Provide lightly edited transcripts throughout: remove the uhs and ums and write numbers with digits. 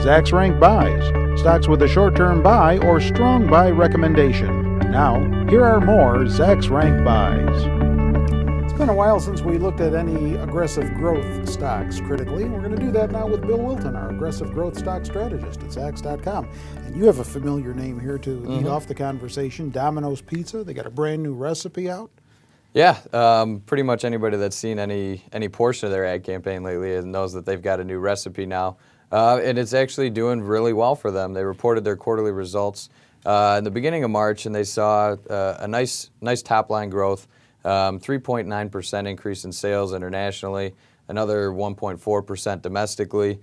Zacks Rank Buys, stocks with a short-term buy or strong buy recommendation. Now, here are more Zacks Rank Buys. It's been a while since we looked at any aggressive growth stocks critically. We're going to do that now with Bill Wilton, our aggressive growth stock strategist at Zacks.com. And you have a familiar name here to lead off the conversation, Domino's Pizza. They got a brand new recipe out. Yeah, pretty much anybody that's seen any portion of their ad campaign lately knows that they've got a new recipe now. And it's actually doing really well for them. They reported their quarterly results in the beginning of March, and they saw a nice top-line growth, 3.9% increase in sales internationally, another 1.4% domestically.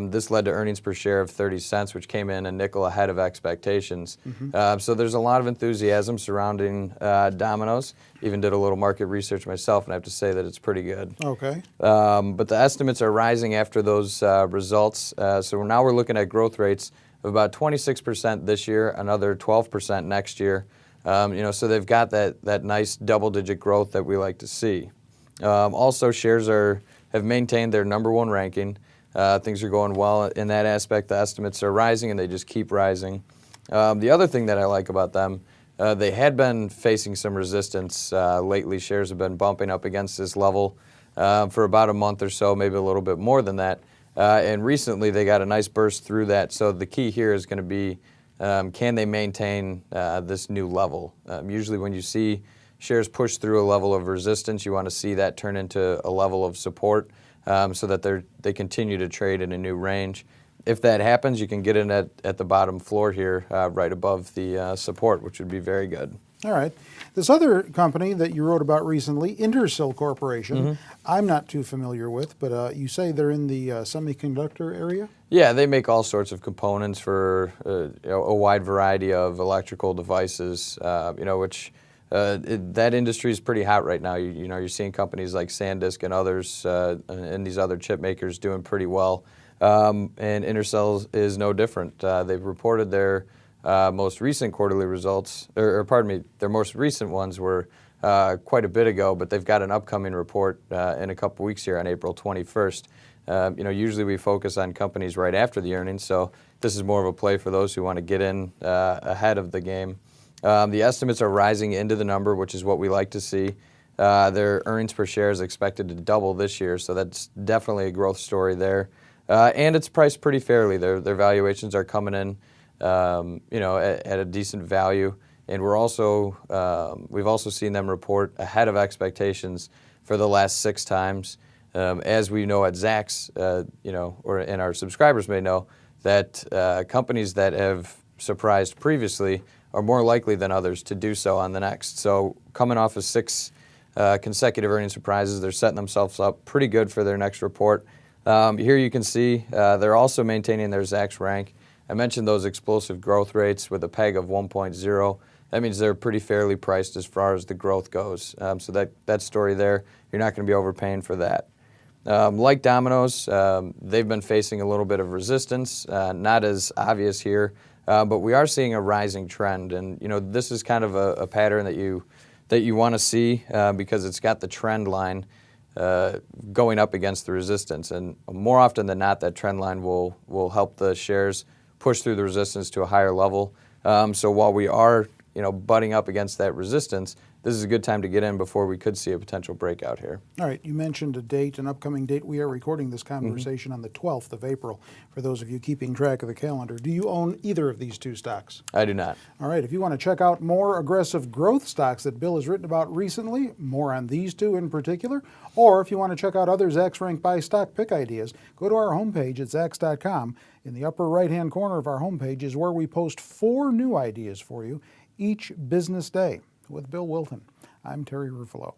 This led to earnings per share of 30 cents, which came in a nickel ahead of expectations. So there's a lot of enthusiasm surrounding Domino's. Even did a little market research myself, and I have to say that it's pretty good. Okay. But the estimates are rising after those results. So now we're looking at growth rates of about 26% this year, another 12% next year. So they've got that nice double-digit growth that we like to see. Also, shares have maintained their number one ranking. Things are going well in that aspect. The estimates are rising, and they just keep rising. The other thing that I like about them, they had been facing some resistance lately. Shares have been bumping up against this level for about a month or so, maybe a little bit more than that. And recently, they got a nice burst through that. So the key here is going to be, can they maintain this new level? Usually when you see shares push through a level of resistance, you want to see that turn into a level of support. So that they continue to trade in a new range. If that happens, you can get in at the bottom floor here, right above the support, which would be very good. All right. This other company that you wrote about recently, Intersil Corporation, I'm not too familiar with, but you say they're in the semiconductor area? Yeah, they make all sorts of components for a wide variety of electrical devices, which that industry is pretty hot right now. You're seeing companies like SanDisk and others and these other chip makers doing pretty well. And Intersil is no different. They've reported their most recent quarterly results, their most recent ones were quite a bit ago, but they've got an upcoming report in a couple weeks here on April 21st. Usually we focus on companies right after the earnings, so this is more of a play for those who want to get in ahead of the game. The estimates are rising into the number, which is what we like to see. Their earnings per share is expected to double this year, so that's definitely a growth story there. And it's priced pretty fairly. Their valuations are coming in, at a decent value. And we've also seen them report ahead of expectations for the last 6 times. As we know at Zacks, and our subscribers may know, that companies that have surprised previously are more likely than others to do so on the next. So coming off of 6 consecutive earnings surprises, they're setting themselves up pretty good for their next report. Here you can see they're also maintaining their Zacks rank. I mentioned those explosive growth rates with a PEG of 1.0. That means they're pretty fairly priced as far as the growth goes. So that story there, you're not going to be overpaying for that. Like Domino's, they've been facing a little bit of resistance, not as obvious here. But we are seeing a rising trend, and this is kind of a pattern that you want to see because it's got the trend line going up against the resistance, and more often than not, that trend line will help the shares push through the resistance to a higher level. So while we are butting up against that resistance, this is a good time to get in before we could see a potential breakout here. All right, you mentioned a date, an upcoming date. We are recording this conversation on the 12th of April, for those of you keeping track of the calendar. Do you own either of these 2 stocks? I do not. All right, if you want to check out more aggressive growth stocks that Bill has written about recently, more on these 2 in particular, or if you want to check out other Zacks Rank Buy stock pick ideas, go to our homepage at Zacks.com. In the upper right-hand corner of our homepage is where we post 4 new ideas for you each business day. With Bill Wilton, I'm Terry Ruffolo.